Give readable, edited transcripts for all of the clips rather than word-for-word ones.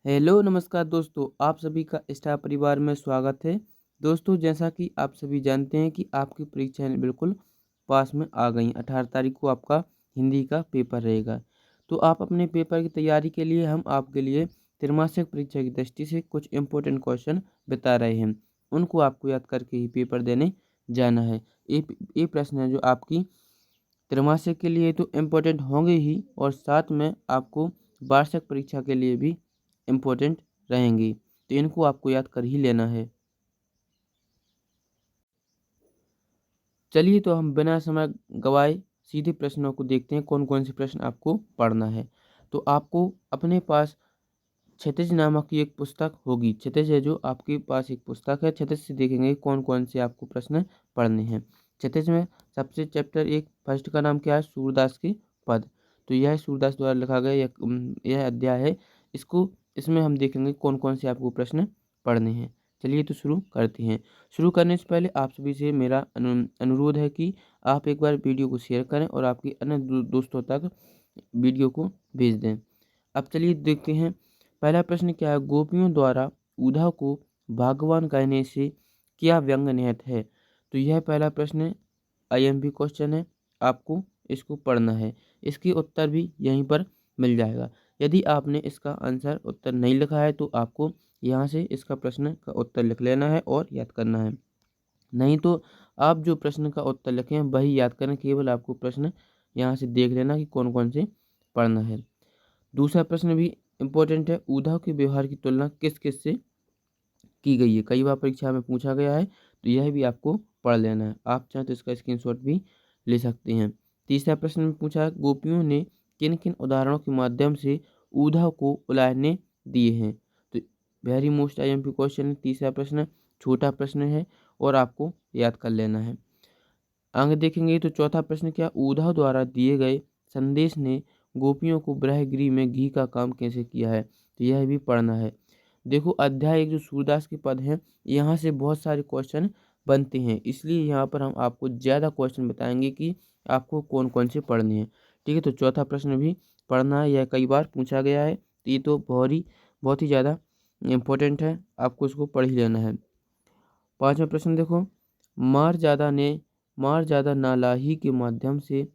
Hello नमस्कार दोस्तों, आप सभी का स्टार परिवार में स्वागत है। दोस्तों, जैसा कि आप सभी जानते हैं कि आपकी परीक्षाएं बिल्कुल पास में आ गई। 18 तारीख को आपका हिंदी का पेपर रहेगा। तो आप अपने पेपर की तैयारी के लिए हम आपके लिए त्रैमासिक परीक्षा की दृष्टि से कुछ इम्पोर्टेंट क्वेश्चन बता रहे हैं। उनको आपको याद करके ही पेपर देने जाना है। ये प्रश्न है जो आपकी त्रैमासिक के लिए तो इम्पोर्टेंट होंगे ही, और साथ में आपको वार्षिक परीक्षा के लिए भी इम्पोर्टेंट रहेंगी। तो इनको आपको याद कर ही लेना है। चलिए, तो हम बिना समय गवाए सीधे प्रश्नों को देखते हैं, कौन कौन से प्रश्न आपको पढ़ना है। तो आपको अपने पास क्षितिज नामक की एक पुस्तक होगी। क्षितिज है जो आपके पास एक पुस्तक है। क्षितिज से देखेंगे कौन कौन से आपको प्रश्न पढ़ने हैं। क्षितिज में सबसे चैप्टर एक फर्स्ट का नाम क्या है? सूरदास के पद। तो यह सूरदास द्वारा लिखा गया यह अध्याय है। इसमें हम देखेंगे कौन कौन से आपको प्रश्न पढ़ने हैं। चलिए, तो शुरू करते हैं। शुरू करने से पहले आप सभी से मेरा अनुरोध है कि आप एक बार वीडियो को शेयर करें और आपके अन्य दोस्तों तक वीडियो को भेज दें। अब चलिए देखते हैं, पहला प्रश्न क्या है? गोपियों द्वारा उद्धव को भगवान कहने से क्या व्यंग निहित है? तो यह पहला प्रश्न आईएमपी क्वेश्चन है। आपको इसको पढ़ना है। इसकी उत्तर भी यहीं पर मिल जाएगा। यदि आपने इसका आंसर उत्तर नहीं लिखा है तो आपको यहाँ से इसका प्रश्न का उत्तर लिख लेना है और याद करना है। नहीं तो आप जो प्रश्न का उत्तर लिखें वही याद करें। केवल आपको प्रश्न यहाँ से देख लेना कि कौन कौन से पढ़ना है। दूसरा प्रश्न भी इम्पोर्टेंट है। उद्धव के व्यवहार की तुलना किस किस से की गई है? कई बार परीक्षा में पूछा गया है, तो यह भी आपको पढ़ लेना है। आप चाहें तो इसका स्क्रीनशॉट भी ले सकते हैं। तीसरा प्रश्न में पूछा है, गोपियों ने किन किन उदाहरणों के माध्यम से उद्धव को उलाहने दिए हैं? तो वेरी मोस्ट आईएमपी क्वेश्चन है। तीसरा प्रश्न छोटा प्रश्न है और आपको याद कर लेना है। आगे देखेंगे तो चौथा प्रश्न क्या? उद्धव द्वारा दिए गए संदेश ने गोपियों को ब्रह्मगिरी में घी का काम कैसे किया है? तो यह भी पढ़ना है। देखो, अध्याय एक जो सूरदास के पद हैं, यहाँ से बहुत सारे क्वेश्चन बनते हैं, इसलिए यहाँ पर हम आपको ज़्यादा क्वेश्चन बताएंगे कि आपको कौन कौन से पढ़ने हैं। ठीक है, तो चौथा प्रश्न भी पढ़ना है। यह कई बार पूछा गया है, तो ये तो बहुत ही ज़्यादा इम्पोर्टेंट है। आपको इसको पढ़ ही लेना है। पांचवा प्रश्न देखो, मार ज्यादा नालाही के माध्यम से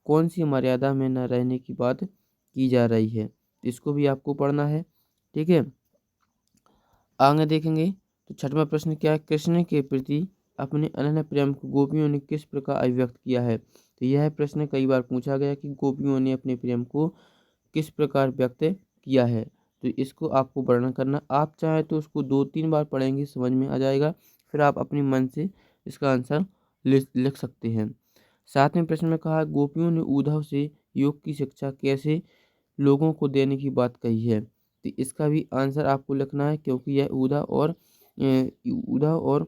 कौन सी मर्यादा में न रहने की बात की जा रही है? इसको भी आपको पढ़ना है। ठीक है, आगे देखेंगे तो छठवां प्रश्न क्या है? कृष्ण के प्रति अपने अनन्य प्रेम को गोपियों ने किस प्रकार अभिव्यक्त किया है? तो यह प्रश्न कई बार पूछा गया कि गोपियों ने अपने प्रेम को किस प्रकार व्यक्त किया है। तो इसको आपको वर्णन करना। आप चाहें तो उसको 2-3 बार पढ़ेंगे, समझ में आ जाएगा। फिर आप अपने मन से इसका आंसर लिख सकते हैं। सातवें प्रश्न में कहा, गोपियों ने उद्धव से योग की शिक्षा कैसे लोगों को देने की बात कही है? तो इसका भी आंसर आपको लिखना है, क्योंकि यह उद्धव और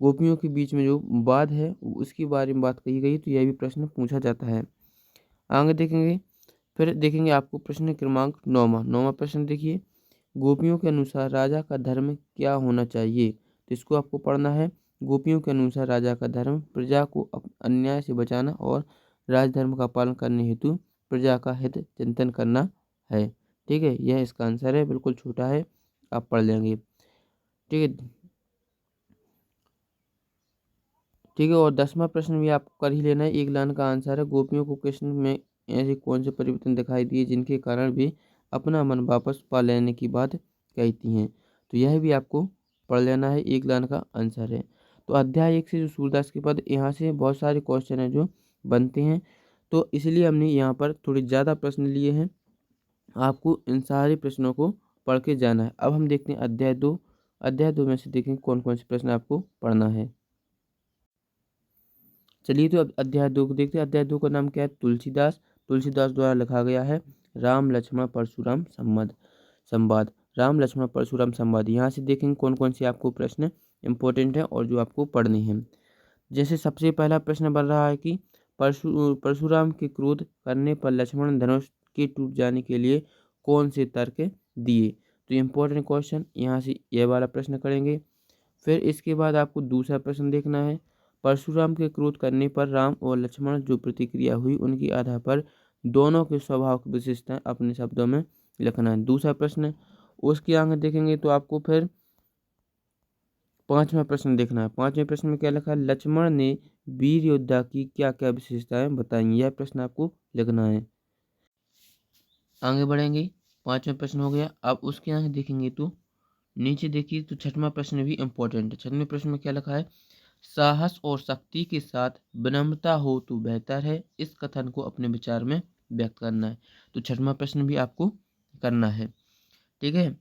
गोपियों के बीच में जो वाद है उसके बारे में बात कही गई। तो यह भी प्रश्न पूछा जाता है। आगे देखेंगे, फिर देखेंगे आपको प्रश्न क्रमांक 9वां प्रश्न देखिए, गोपियों के अनुसार राजा का धर्म क्या होना चाहिए? तो इसको आपको पढ़ना है। गोपियों के अनुसार राजा का धर्म प्रजा को अन्याय से बचाना और राजधर्म का पालन करने हेतु प्रजा का हित चिंतन करना है। ठीक है, यह इसका आंसर है। बिल्कुल छोटा है, आप पढ़ लेंगे। ठीक है, ठीक है। और 10वां प्रश्न भी आपको कर ही लेना है। एक लाइन का आंसर है, गोपियों को कृष्ण में ऐसे कौन से परिवर्तन दिखाई दिए जिनके कारण भी अपना मन वापस पा लेने की बात कहती हैं? तो यह भी आपको पढ़ लेना है। एक लाइन का आंसर है। तो अध्याय 1 से जो सूरदास के पद, यहाँ से बहुत सारे क्वेश्चन हैं जो बनते हैं, तो इसलिए हमने यहाँ पर थोड़े ज़्यादा प्रश्न लिए हैं। आपको इन सारे प्रश्नों को पढ़ के जाना है। अब हम देखते हैं अध्याय 2 में से देखें कौन कौन से प्रश्न आपको पढ़ना है। चलिए, तो अब अध्याय 2 को देखते हैं। अध्याय 2 का नाम क्या है? तुलसीदास द्वारा लिखा गया है। राम लक्ष्मण परशुराम संवाद। राम लक्ष्मण परशुराम संवाद। यहाँ से देखेंगे कौन कौन से आपको प्रश्न इंपॉर्टेंट है और जो आपको पढ़ने हैं। जैसे सबसे पहला प्रश्न बन रहा है कि परशुराम के क्रोध करने पर लक्ष्मण धनुष के टूट जाने के लिए कौन से तर्क दिए? तो इम्पोर्टेंट क्वेश्चन, यहाँ से यह वाला प्रश्न करेंगे। फिर इसके बाद आपको दूसरा प्रश्न देखना है, परशुराम के क्रोध करने पर राम और लक्ष्मण जो प्रतिक्रिया हुई उनके आधार पर दोनों के स्वभाव की विशेषताएं अपने शब्दों में लिखना है। दूसरा प्रश्न, उसके आगे देखेंगे तो आपको फिर 5वां प्रश्न देखना है। 5वें प्रश्न में क्या लिखा है, लक्ष्मण ने वीर योद्धा की क्या क्या विशेषताएं बताई, यह प्रश्न आपको लिखना है। आगे बढ़ेंगे, 5वां प्रश्न हो गया। अब उसके आगे देखेंगे तो नीचे देखिए तो 6वां प्रश्न भी इम्पोर्टेंट है। 6वें प्रश्न में क्या लिखा है, साहस और शक्ति के साथ विनम्रता हो तो बेहतर है, इस कथन को अपने विचार में व्यक्त करना है। तो 6वां प्रश्न भी आपको करना है, ठीक है।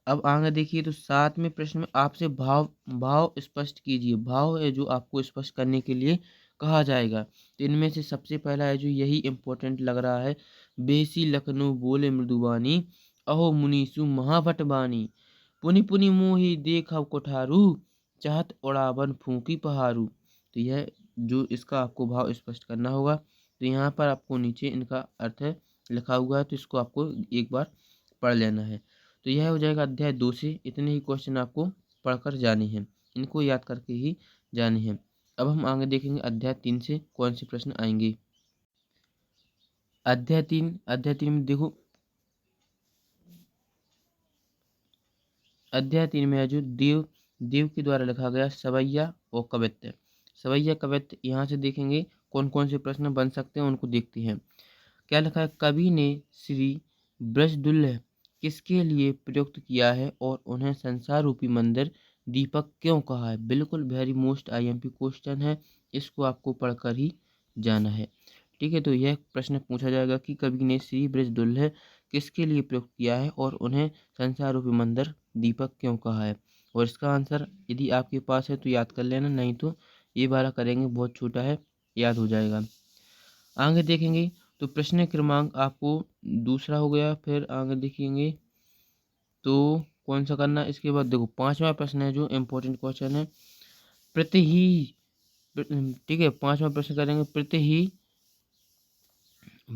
अब आगे देखिए तो 7वें प्रश्न में आपसे भाव भाव स्पष्ट कीजिए। भाव है जो आपको स्पष्ट करने के लिए कहा जाएगा। तो इनमें से सबसे पहला है जो यही इम्पोर्टेंट लग रहा है, बेसी लखनऊ बोले मृदुबानी, अहो मुनीसु महाभट बानी, पुनि पुनि मोहि देखा कुठारू, चाहत उड़ावन फूंकी पहारू। तो यह जो इसका आपको भाव स्पष्ट करना होगा। तो यहाँ पर आपको नीचे इनका अर्थ लिखा हुआ है, तो इसको आपको एक बार पढ़ लेना है। तो यह हो जाएगा अध्याय 2 से। इतने ही क्वेश्चन आपको पढ़कर जाने हैं, इनको याद करके ही जाने हैं। अब हम आगे देखेंगे अध्याय 3 से कौन से प्रश्न आएंगे। अध्याय 3 में देखो, अध्याय 3 में है जो देव देव के द्वारा लिखा गया सवैया और कवित्त। सवैया कवित्त यहाँ से देखेंगे कौन कौन से प्रश्न बन सकते हैं, उनको देखते हैं। क्या लिखा है, कवि ने श्री ब्रजदुल्ह किसके लिए प्रयुक्त किया है और उन्हें संसार रूपी मंदिर दीपक क्यों कहा है। बिल्कुल वेरी मोस्ट आईएमपी क्वेश्चन है, इसको आपको पढ़कर ही जाना है, ठीक है। तो यह प्रश्न पूछा जाएगा कि कवि ने श्री ब्रजदुल्ह किसके लिए प्रयुक्त किया है और उन्हें संसार रूपी मंदिर दीपक क्यों कहा है। और इसका आंसर यदि आपके पास है तो याद कर लेना, नहीं तो ये वाला करेंगे, बहुत छोटा है, याद हो जाएगा। आगे देखेंगे तो प्रश्न क्रमांक आपको दूसरा हो गया। फिर आगे देखेंगे तो कौन सा करना है। इसके बाद देखो 5वां प्रश्न है जो इम्पोर्टेंट क्वेश्चन है, प्रति ही, ठीक है। 5वां प्रश्न करेंगे,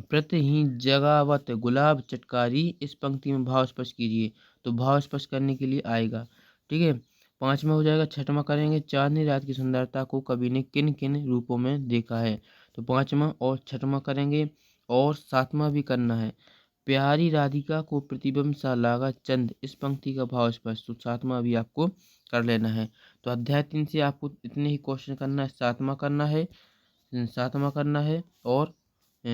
प्रति ही जगावत गुलाब चटकारी, इस पंक्ति में भाव स्पष्ट कीजिए। तो भाव स्पष्ट करने के लिए आएगा, ठीक है। 5वां हो जाएगा। 6वां करेंगे, चांदनी रात की सुंदरता को कवि ने किन किन रूपों में देखा है। तो 5वां और 6वां करेंगे, और 7वां भी करना है, प्यारी राधिका को प्रतिबिंब सा लागा चंद, इस पंक्ति का भाव स्पष्ट। तो 7वां भी आपको कर लेना है। तो अध्याय 3 से आपको इतने ही क्वेश्चन करना है। 7वां करना है, 7वां करना है, और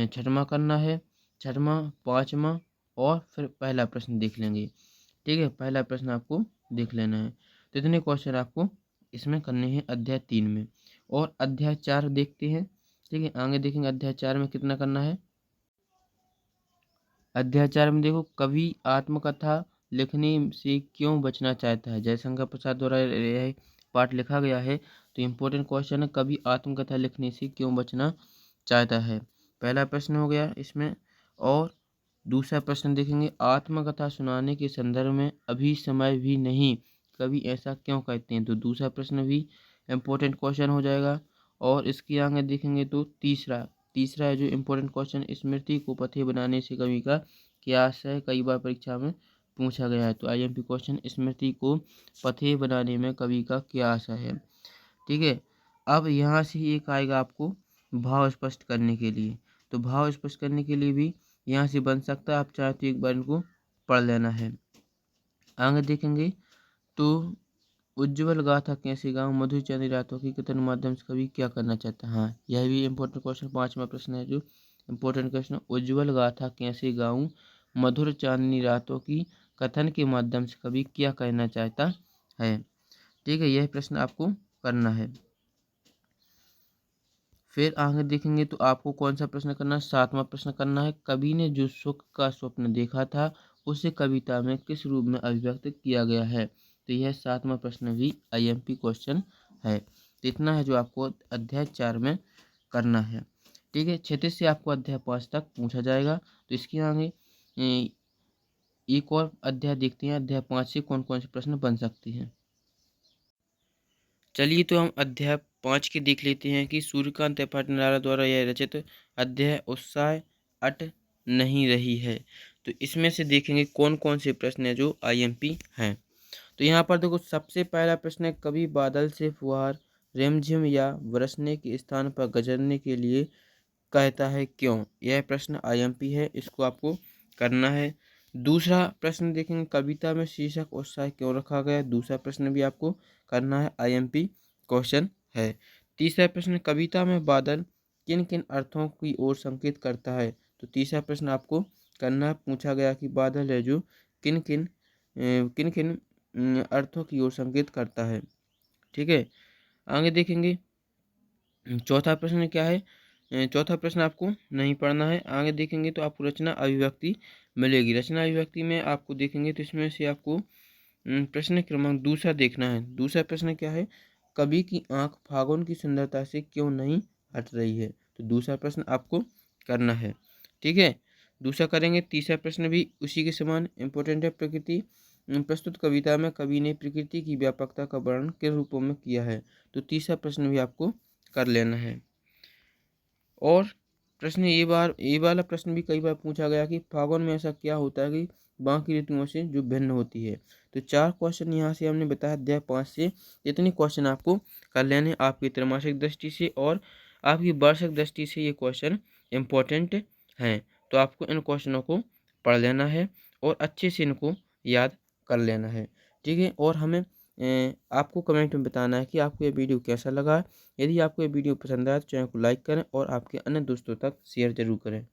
6वां करना है, 6वां, 5वां, और फिर पहला प्रश्न देख लेंगे, ठीक है। पहला प्रश्न आपको देख लेना है। तो इतने क्वेश्चन आपको इसमें करने हैं अध्याय 3 में। और अध्याय 4 देखते हैं, ठीक है। आगे देखेंगे अध्याय 4 में कितना करना है। अध्याय 4 में देखो, कवि आत्मकथा लिखने से क्यों बचना चाहता है। जयशंकर प्रसाद द्वारा यह पाठ लिखा गया है। तो इम्पोर्टेंट क्वेश्चन है, कवि आत्मकथा लिखने से क्यों बचना चाहता है, पहला प्रश्न हो गया इसमें। और दूसरा प्रश्न देखेंगे, आत्मकथा सुनाने के संदर्भ में अभी समय भी नहीं, कवि ऐसा क्यों कहते हैं। तो दूसरा प्रश्न भी इम्पोर्टेंट क्वेश्चन हो जाएगा। और इसके आगे देखेंगे तो तीसरा तीसरा है जो इम्पोर्टेंट क्वेश्चन, स्मृति को पथे बनाने से कवि का क्या आशय है, कई बार परीक्षा में पूछा गया है। तो आईएमपी क्वेश्चन, स्मृति को पथे बनाने में कवि का क्या आशय है, ठीक है। अब यहाँ से एक आएगा आपको भाव स्पष्ट करने के लिए। तो भाव स्पष्ट करने के लिए भी यहाँ से बन सकता है, आप चाहे तो एक बार इनको पढ़ लेना है। आगे देखेंगे तो उज्ज्वल गाथा कैसे गाऊं, मधुर चांदनी रातों की कथन माध्यम से कवि क्या करना चाहता है। हाँ, यह भी इम्पोर्टेंट क्वेश्चन, 5वां प्रश्न है जो इम्पोर्टेंट क्वेश्चन, उज्ज्वल गाथा कैसे गाऊं, मधुर चांदनी रातों की कथन के माध्यम से कवि क्या कहना चाहता है, ठीक है। यह प्रश्न आपको करना है। फिर आगे देखेंगे तो आपको कौन सा प्रश्न करना है, 7वां प्रश्न करना है, कवि ने जो सुख का स्वप्न देखा था उसे कविता में किस रूप में अभिव्यक्त किया गया है। तो यह 7वां प्रश्न भी आईएमपी क्वेश्चन है। तो इतना है जो आपको अध्याय 4 में करना है, ठीक है। क्षितिज से आपको अध्याय 5 तक पूछा जाएगा। तो इसके आगे एक और अध्याय देखते हैं, अध्याय 5 से कौन कौन से प्रश्न बन सकते हैं। चलिए तो हम अध्याय 5 के देख लेते हैं कि सूर्यकांत त्रिपाठी नारायण द्वारा यह रचित अध्याय उत्साह अट नहीं रही है। तो इसमें से देखेंगे कौन कौन से प्रश्न है जो आईएमपी हैं। तो यहाँ पर देखो, सबसे पहला प्रश्न है, कभी बादल से फुहार रिमझिम या बरसने के स्थान पर गरजने के लिए कहता है क्यों। यह प्रश्न आईएमपी है, इसको आपको करना है। दूसरा प्रश्न देखेंगे, कविता में शीर्षक उत्साह क्यों रखा गया है। दूसरा प्रश्न भी आपको करना है, आईएमपी क्वेश्चन है। तीसरा प्रश्न, कविता में बादल किन किन अर्थों की ओर संकेत करता है। तो तीसरा प्रश्न आपको करना है, पूछा गया कि बादल है जो किन किन अर्थों की ओर संकेत करता है। ठीक है, आगे देखेंगे चौथा प्रश्न क्या है। चौथा प्रश्न आपको नहीं पढ़ना है। आगे देखेंगे तो आपको रचना अभिव्यक्ति मिलेगी। रचना अभिव्यक्ति में आपको देखेंगे तो इसमें से आपको प्रश्न क्रमांक दूसरा देखना है। दूसरा प्रश्न क्या है, कवि की आंख फागुन की सुंदरता से क्यों नहीं हट रही है। तो दूसरा प्रश्न आपको करना है। ठीक है, दूसरा करेंगे। तीसरा प्रश्न भी उसी के समान इम्पोर्टेंट है। प्रकृति प्रस्तुत कविता में कवि ने प्रकृति की व्यापकता का वर्णन किन रूपों में किया है। तो तीसरा प्रश्न भी आपको कर लेना है। और प्रश्न ये वाला प्रश्न भी कई बार पूछा गया कि फागुन में ऐसा क्या होता है कि बाकी ऋतुओं से जो भिन्न होती है। तो 4 क्वेश्चन यहाँ से हमने बताया, अध्याय 5 से इतने क्वेश्चन आपको कर लेने। आपकी त्रैमासिक दृष्टि से और आपकी वार्षिक दृष्टि से ये क्वेश्चन इम्पोर्टेंट हैं। तो आपको इन क्वेश्चनों को पढ़ लेना है और अच्छे से इनको याद कर लेना है। ठीक है, और हमें आपको कमेंट में बताना है कि आपको ये वीडियो कैसा लगा। यदि आपको ये वीडियो पसंद आया तो चैनल को लाइक करें और आपके अन्य दोस्तों तक शेयर ज़रूर करें।